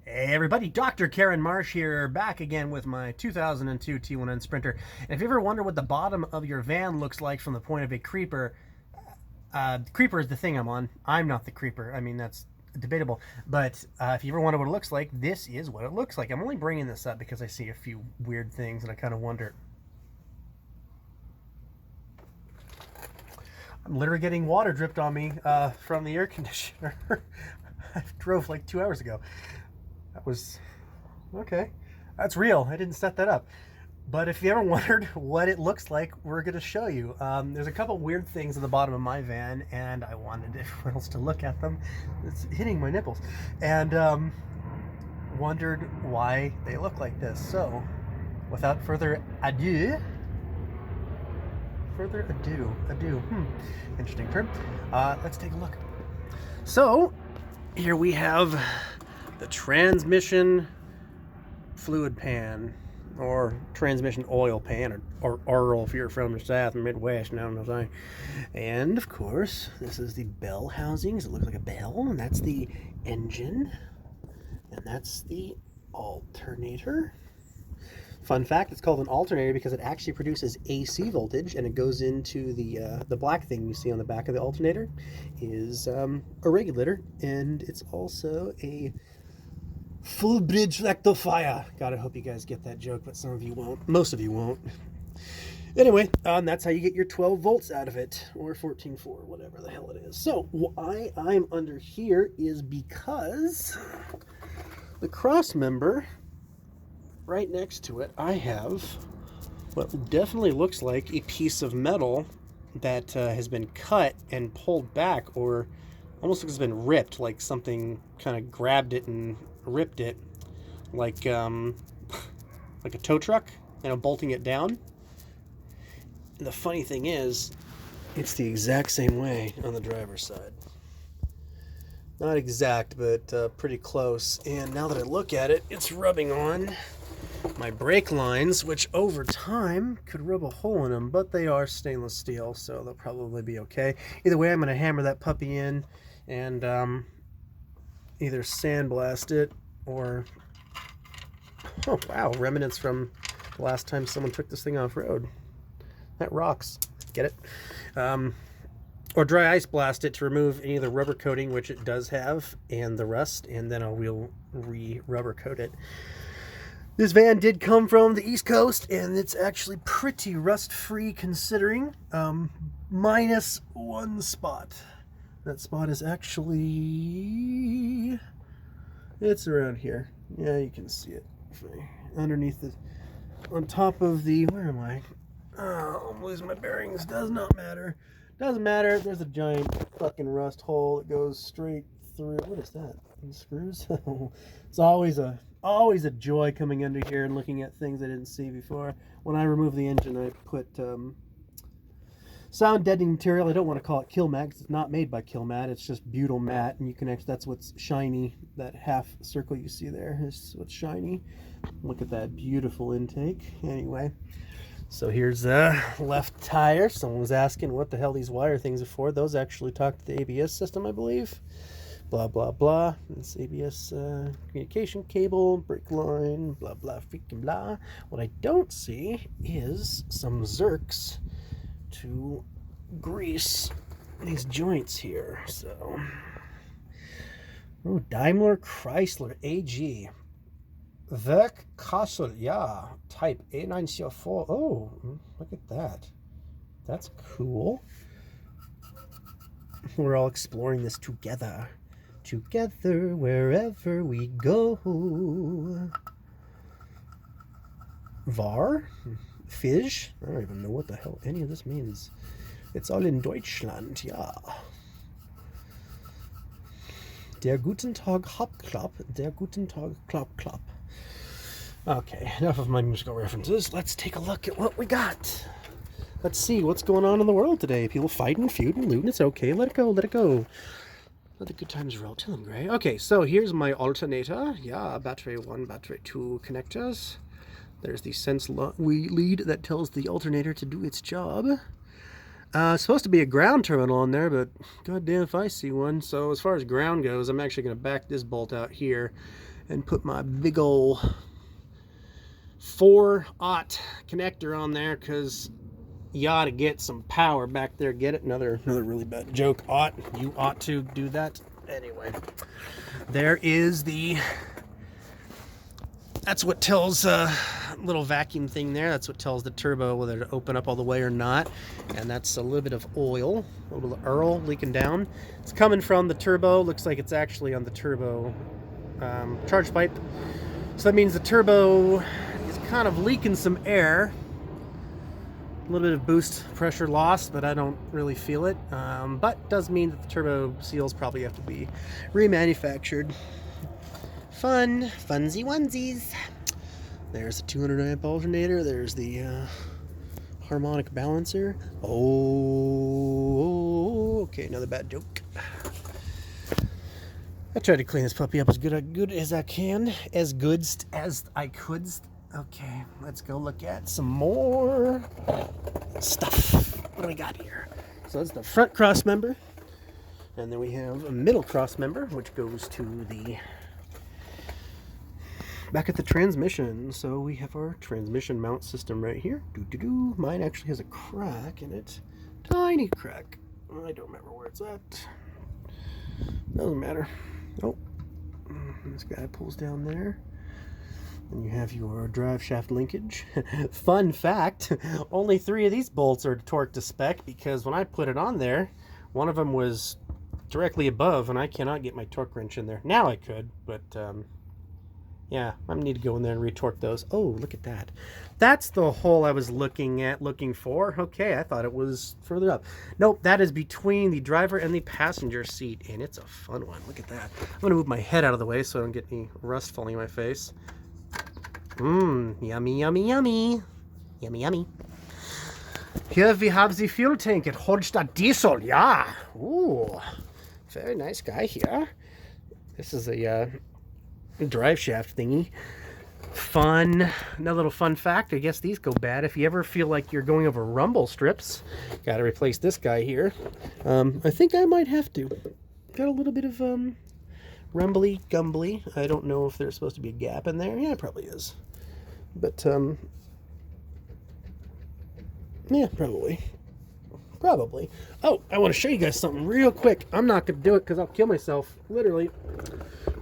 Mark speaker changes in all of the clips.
Speaker 1: Hey everybody, Dr. Karen Marsh here, back again with my 2002 T1n Sprinter. And if you ever wonder what the bottom of your van looks like from the point of a creeper, creeper is the thing I'm on. I'm not the creeper. I mean, that's debatable. But if you ever wonder what it looks like, this is what it looks like. I'm only bringing this up because I see a few weird things and I kind of wonder. I'm literally getting water dripped on me from the air conditioner. I drove like 2 hours ago. That was okay. That's real. I didn't set that up. But if you ever wondered what it looks like, we're going to show you. There's a couple weird things at the bottom of my van, and I wanted everyone else to look at them. It's hitting my nipples. And wondered why they look like this. So, without further ado, interesting term. Let's take a look. So, here we have the transmission fluid pan, or transmission oil pan, or oil if you're from the South and Midwest, you know what I'm saying. And of course, this is the bell housings. It looks like a bell, and that's the engine, and that's the alternator. Fun fact, it's called an alternator because it actually produces AC voltage, and it goes into the black thing you see on the back of the alternator is a regulator, and it's also a full bridge rectifier. God, I hope you guys get that joke, but some of you won't. Most of you won't. Anyway, that's how you get your 12 volts out of it, or 14.4, whatever the hell it is. So why I'm under here is because the cross member right next to it, I have what definitely looks like a piece of metal that has been cut and pulled back, or almost looks like it's been ripped, like something kind of grabbed it and ripped it, like a tow truck, bolting it down. And the funny thing is, it's the exact same way on the driver's side. Not exact, but pretty close. And now that I look at it, it's rubbing on my brake lines, which over time could rub a hole in them, but they are stainless steel, so they'll probably be okay. Either way, I'm going to hammer that puppy in and either sandblast it or, oh wow, remnants from the last time someone took this thing off road. That rocks. Get it? Or dry ice blast it to remove any of the rubber coating, which it does have, and the rust, and then I will re-rubber coat it. This van did come from the East Coast, and it's actually pretty rust-free considering, minus one spot. That spot is actually, it's around here. Yeah, you can see it. Underneath the, on top of the, where am I? Oh, I'm losing my bearings. Does not matter. Doesn't matter. There's a giant fucking rust hole that goes straight through. What is that? Screws? It's always a joy coming under here and looking at things I didn't see before. When I remove the engine, I put sound deadening material. I don't want to call it Kill Mat because it's not made by Kill Mat. It's just butyl mat, and you can actually, that's what's shiny. That half circle you see there is what's shiny. Look at that beautiful intake. Anyway, so here's the left tire. Someone was asking what the hell these wire things are for. Those actually talk to the ABS system, I believe. Blah, blah, blah. This ABS communication cable, brake line, blah, blah, freaking blah. What I don't see is some Zerks to grease these joints here. So, oh, Daimler Chrysler AG. Werk Kassel, yeah. Type A904. Oh, look at that. That's cool. We're all exploring this together. Together, wherever we go. Var? Fish? I don't even know what the hell any of this means. It's all in Deutschland, ja. Der Guten Tag Hauptklapp. Der Guten Tag Klapp Klapp. Okay, enough of my musical references. Let's take a look at what we got. Let's see what's going on in the world today. People fighting, feuding, looting. It's okay. Let it go. Let it go. Let the good times roll. Tell them, Gray. Okay, so here's my alternator. Yeah, battery 1, battery 2 connectors. There's the sense lead that tells the alternator to do its job. It's supposed to be a ground terminal on there, but goddamn if I see one. So as far as ground goes, I'm actually going to back this bolt out here and put my big ol' 4-aught connector on there, because you ought to get some power back there. Get it? Another really bad joke. Ought. You ought to do that. Anyway, there is the... That's what tells little vacuum thing there. That's what tells the turbo whether to open up all the way or not. And that's a little bit of oil, a little oil leaking down. It's coming from the turbo. Looks like it's actually on the turbo charge pipe. So that means the turbo is kind of leaking some air. A little bit of boost pressure loss, but I don't really feel it. But does mean that the turbo seals probably have to be remanufactured. Funsy onesies. There's the 200 amp alternator. There's the harmonic balancer. Oh, okay, another bad joke. I tried to clean this puppy up as good as I can, as good as I could. Okay, let's go look at some more stuff. What do we got here? So that's the front cross member, and then we have a middle cross member, which goes to the back at the transmission. So we have our transmission mount system right here. Mine actually has a crack in it. Tiny crack. I don't remember where it's at. Doesn't matter. Oh, this guy pulls down there. And you have your drive shaft linkage. Fun fact, only 3 of these bolts are torqued to spec, because when I put it on there, one of them was directly above, and I cannot get my torque wrench in there. Now I could, but yeah, I need to go in there and retorque those. Oh, look at that. That's the hole I was looking for. Okay, I thought it was further up. Nope, that is between the driver and the passenger seat, and it's a fun one. Look at that. I'm going to move my head out of the way so I don't get any rust falling in my face. Yummy, yummy, yummy. Yummy, yummy. Here we have the fuel tank at Holstein Diesel. Yeah. Ooh, very nice guy here. This is a drive shaft thingy. Fun. Another little fun fact. I guess these go bad. If you ever feel like you're going over rumble strips, got to replace this guy here. I think I might have to. Got a little bit of rumbly gumbly. I don't know if there's supposed to be a gap in there. Yeah, it probably is. But yeah, probably. Oh, I want to show you guys something real quick. I'm not going to do it because I'll kill myself, literally.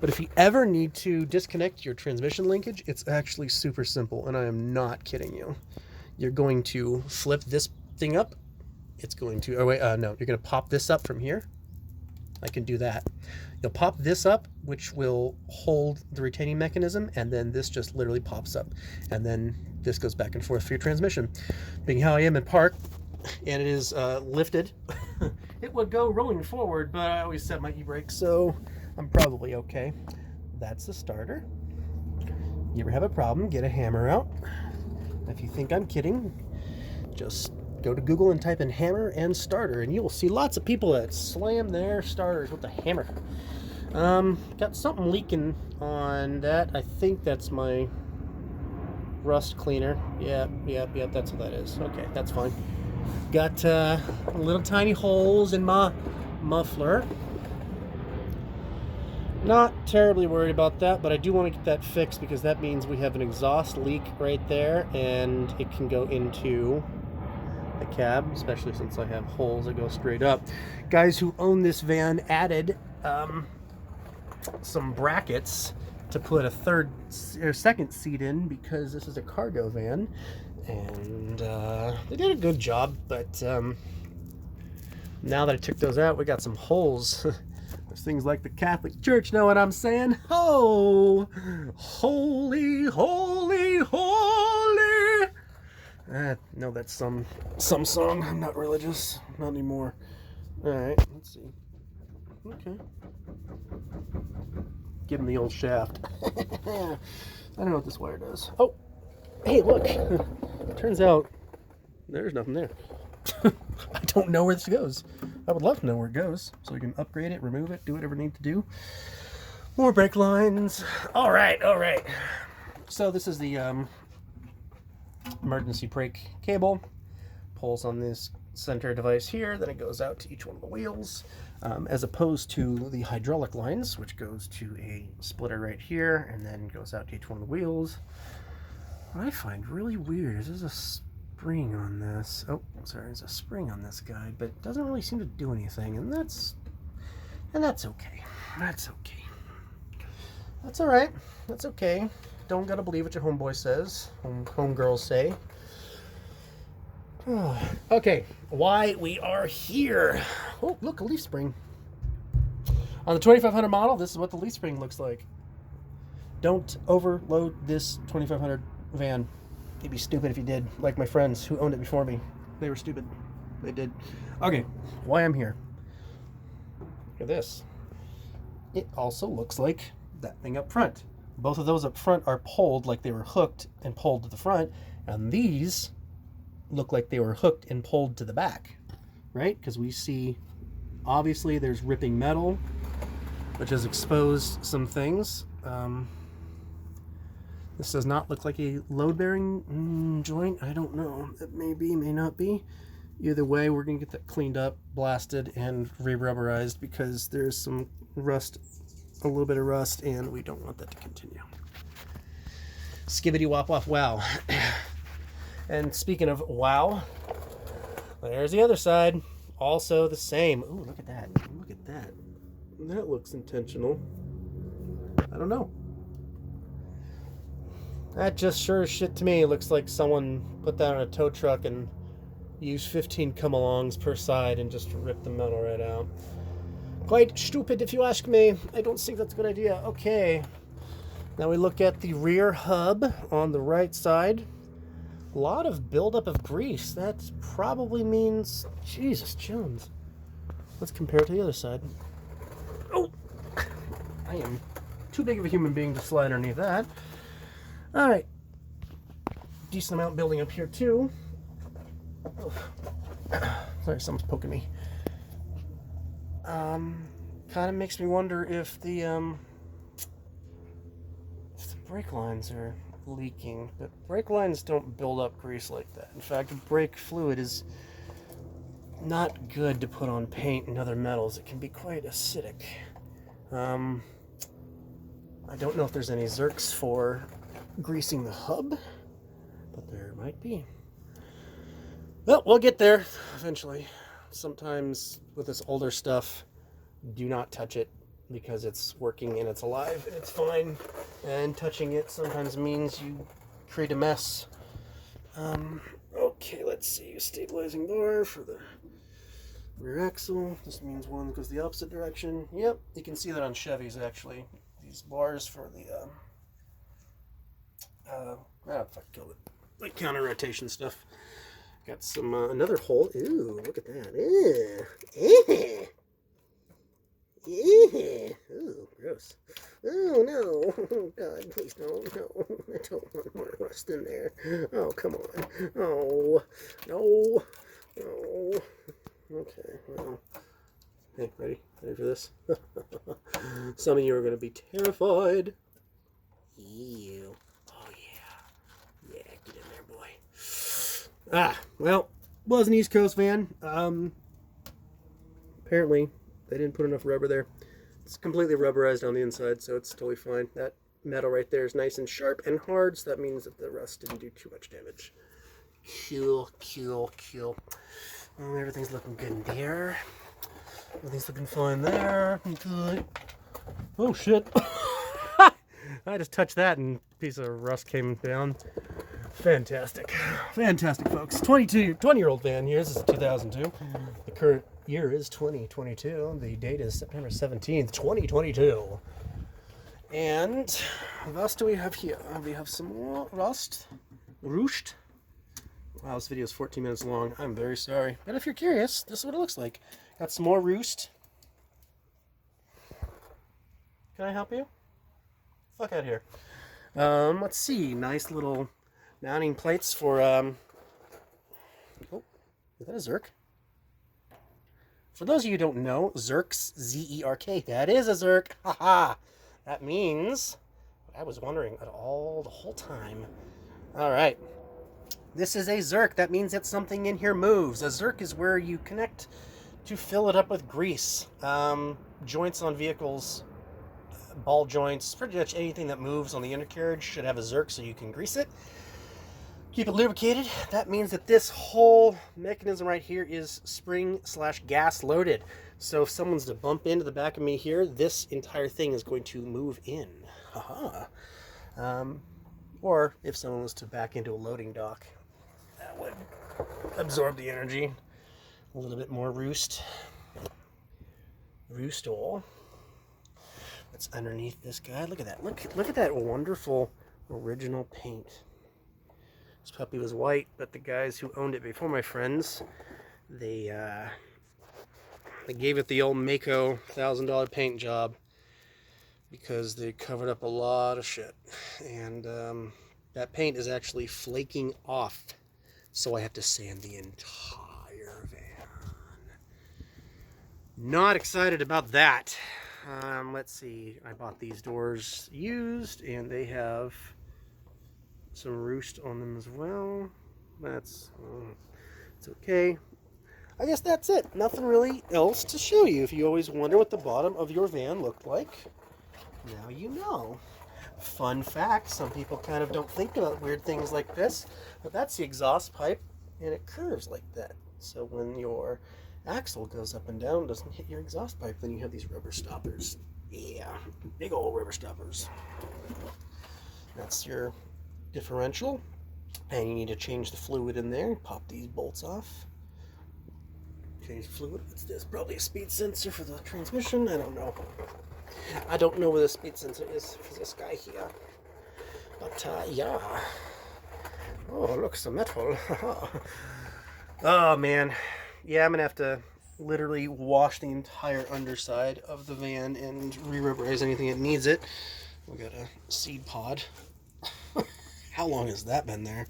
Speaker 1: But if you ever need to disconnect your transmission linkage, it's actually super simple, and I am not kidding you. You're going to flip this thing up. It's going to, oh wait, no, you're going to pop this up from here. I can do that. You'll pop this up, which will hold the retaining mechanism, and then this just literally pops up. And then this goes back and forth for your transmission. Being how I am in park, and it is lifted, it would go rolling forward, but I always set my e-brake, so I'm probably okay. That's the starter. You ever have a problem, get a hammer out. If you think I'm kidding, just go to Google and type in hammer and starter, and you will see lots of people that slam their starters with a hammer. Got something leaking on that. I think that's my rust cleaner. Yep, that's what that is. Okay, that's fine. Got little tiny holes in my muffler. Not terribly worried about that, but I do want to get that fixed, because that means we have an exhaust leak right there, and it can go into the cab, especially since I have holes that go straight up. Guys who own this van added some brackets to put a second seat in, because this is a cargo van, and they did a good job. But now that I took those out, we got some holes. There's things like the Catholic Church, know what I'm saying? Oh, holy, holy, holy. No, that's some song. I'm not religious, not anymore. All right, let's see. Okay. Give him the old shaft. I don't know what this wire does. Oh, hey, look. Turns out there's nothing there. I don't know where this goes. I would love to know where it goes, so we can upgrade it, remove it, do whatever we need to do. More brake lines. All right. So this is the emergency brake cable. Pulls on this center device here, then it goes out to each one of the wheels. as opposed to the hydraulic lines, which goes to a splitter right here and then goes out to each one of the wheels. What I find really weird is there's a spring on this. Oh, sorry, there's a spring on this guy, but it doesn't really seem to do anything, and that's okay. That's okay. That's all right. That's okay. Don't gotta believe what your homeboy says. Homegirls say. Okay, why we are here. Oh, look, a leaf spring. On the 2500 model, this is what the leaf spring looks like. Don't overload this 2500 van. You'd be stupid if you did, like my friends who owned it before me. They were stupid. They did. Okay, why I'm here. Look at this. It also looks like that thing up front. Both of those up front are pulled like they were hooked and pulled to the front, and these look like they were hooked and pulled to the back, right? Because we see, obviously, there's ripping metal, which has exposed some things. This does not look like a load-bearing joint. I don't know. It may be, may not be. Either way, we're going to get that cleaned up, blasted, and re-rubberized because there's some rust, a little bit of rust, and we don't want that to continue. Skibbity wop wop wow. And speaking of wow, there's the other side. Also the same. Ooh, look at that. Look at that. That looks intentional. I don't know. That just sure as shit to me looks like someone put that on a tow truck and used 15 come-alongs per side and just ripped the metal right out. Quite stupid if you ask me. I don't think that's a good idea. Okay. Now we look at the rear hub on the right side. A lot of buildup of grease. That probably means... Jesus, Jones. Let's compare it to the other side. Oh! I am too big of a human being to slide underneath that. Alright. Decent amount building up here, too. Oh. Sorry, someone's poking me. Kind of makes me wonder if the brake lines are leaking, but brake lines don't build up grease like that. In fact, brake fluid is not good to put on paint and other metals. It can be quite acidic. I don't know if there's any Zerks for greasing the hub, but there might be. Well, we'll get there eventually. Sometimes with this older stuff, do not touch it because it's working and it's alive and it's fine, and touching it sometimes means you create a mess. Okay, let's see. Stabilizing bar for the rear axle. This means one goes the opposite direction. Yep, you can see that on Chevys actually. These bars for the if I killed it, like counter rotation stuff. Got some another hole. Ooh, look at that. Ooh, gross. Oh no. Oh God, please don't. No. I don't want more rust in there. Oh, come on. Oh. No. No. Okay, well. Hey, ready? Ready for this? Some of you are going to be terrified. Ew. Oh yeah. Yeah, get in there, boy. Well, was an East Coast van. Apparently they didn't put enough rubber there. It's completely rubberized on the inside, so it's totally fine. That metal right there is nice and sharp and hard, so that means that the rust didn't do too much damage. Cool. Everything's looking good in there. Everything's looking fine there. Good. Oh shit. I just touched that and a piece of rust came down. Fantastic, folks. 20-year-old van here. This is 2002. The current year is 2022. The date is September 17th, 2022. And what else do we have here? We have some more rust. Roost. Wow, this video is 14 minutes long. I'm very sorry. But if you're curious, this is what it looks like. Got some more roost. Can I help you? Fuck out of here. Let's see. Nice little mounting plates for, oh, is that a Zerk? For those of you who don't know, Zerks, Z-E-R-K, that is a Zerk. Haha. That means what I was wondering the whole time. All right. This is a Zerk. That means that something in here moves. A Zerk is where you connect to fill it up with grease. Joints on vehicles, ball joints, pretty much anything that moves on the undercarriage should have a Zerk so you can grease it. Keep it lubricated. That means that this whole mechanism right here is spring/gas loaded. So if someone's to bump into the back of me here, this entire thing is going to move in. Haha. Or if someone was to back into a loading dock, that would absorb the energy. A little bit more roost oil. That's underneath this guy. Look at that. Look at that wonderful original paint. This puppy was white, but the guys who owned it before, my friends, they gave it the old Mako $1,000 paint job because they covered up a lot of shit. And that paint is actually flaking off, so I have to sand the entire van. Not excited about that. Let's see. I bought these doors used, and they have some roost on them as well. It's okay. I guess that's it. Nothing really else to show you. If you always wonder what the bottom of your van looked like, now you know. Fun fact, some people kind of don't think about weird things like this, but that's the exhaust pipe, and it curves like that. So when your axle goes up and down, it doesn't hit your exhaust pipe, then you have these rubber stoppers. Yeah, big old rubber stoppers. That's your differential, and you need to change the fluid in there. Pop these bolts off. Change the fluid. What's this? Probably a speed sensor for the transmission. I don't know. I don't know where the speed sensor is for this guy here. But yeah. Oh, look, some metal. Oh man. Yeah, I'm gonna have to literally wash the entire underside of the van and re-rubberize anything that needs it. We got a seed pod. How long has that been there?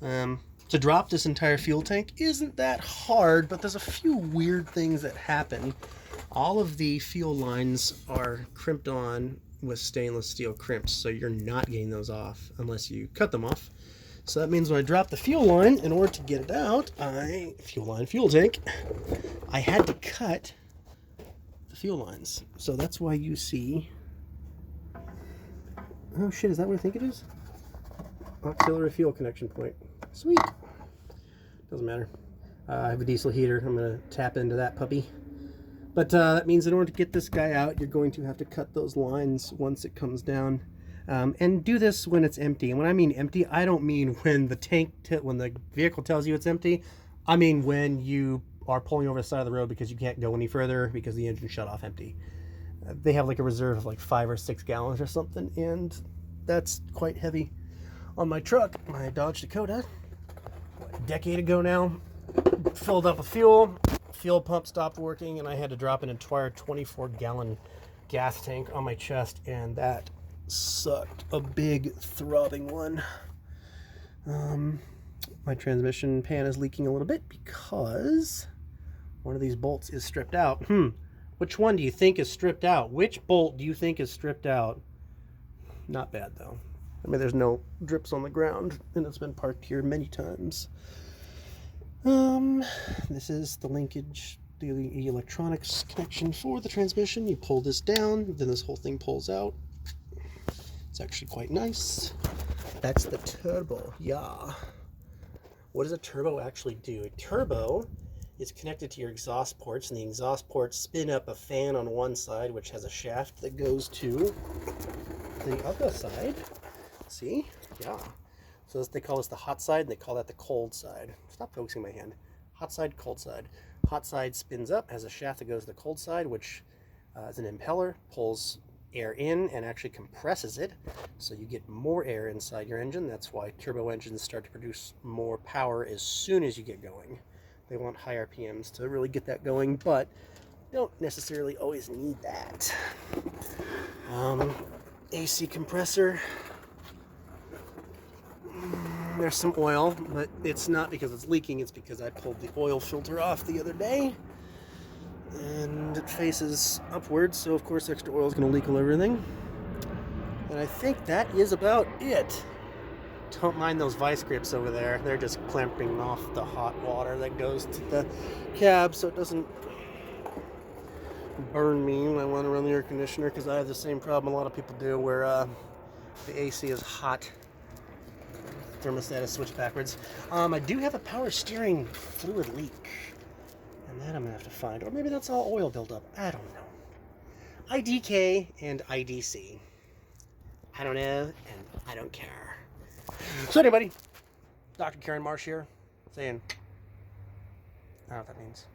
Speaker 1: To drop this entire fuel tank isn't that hard, but there's a few weird things that happen. All of the fuel lines are crimped on with stainless steel crimps, so you're not getting those off unless you cut them off. So that means when I drop the fuel line, in order to get it out, fuel tank, I had to cut the fuel lines. So that's why you see... Oh shit, is that what I think it is? Auxiliary fuel connection point. Sweet. Doesn't matter. I have a diesel heater. I'm going to tap into that puppy. But that means in order to get this guy out, you're going to have to cut those lines once it comes down. And do this when it's empty. And when I mean empty, I don't mean when the when the vehicle tells you it's empty. I mean when you are pulling over the side of the road because you can't go any further because the engine shut off empty. They have like a reserve of like 5 or 6 gallons or something, and that's quite heavy. On my truck, my Dodge Dakota, a decade ago now, filled up with fuel pump stopped working, and I had to drop an entire 24-gallon gas tank on my chest, and that sucked. A big throbbing one. My transmission pan is leaking a little bit because one of these bolts is stripped out. Which one do you think is stripped out? Which bolt do you think is stripped out? Not bad though. I mean, there's no drips on the ground, and it's been parked here many times. This is the linkage, the electronics connection for the transmission. You pull this down, then this whole thing pulls out. It's actually quite nice. That's the turbo, yeah. What does a turbo actually do? A turbo is connected to your exhaust ports, and the exhaust ports spin up a fan on one side, which has a shaft that goes to the other side. See? Yeah. So they call this the hot side, and they call that the cold side. Stop focusing my hand. Hot side, cold side. Hot side spins up, has a shaft that goes to the cold side, which is an impeller, pulls air in and actually compresses it, so you get more air inside your engine. That's why turbo engines start to produce more power as soon as you get going. They want high RPMs to really get that going, but don't necessarily always need that. AC compressor. There's some oil, but it's not because it's leaking, it's because I pulled the oil filter off the other day. And it faces upwards, so of course extra oil is going to leak all over everything. And I think that is about it. Don't mind those vice grips over there. They're just clamping off the hot water that goes to the cab so it doesn't burn me when I want to run the air conditioner, because I have the same problem a lot of people do where the AC is hot. Thermostat is switched backwards. I do have a power steering fluid leak, and that I'm gonna have to find, or maybe that's all oil buildup. I don't know. IDK and IDC. I don't know, and I don't care. So anybody, Dr. Karen Marsh here, saying, I don't know what that means.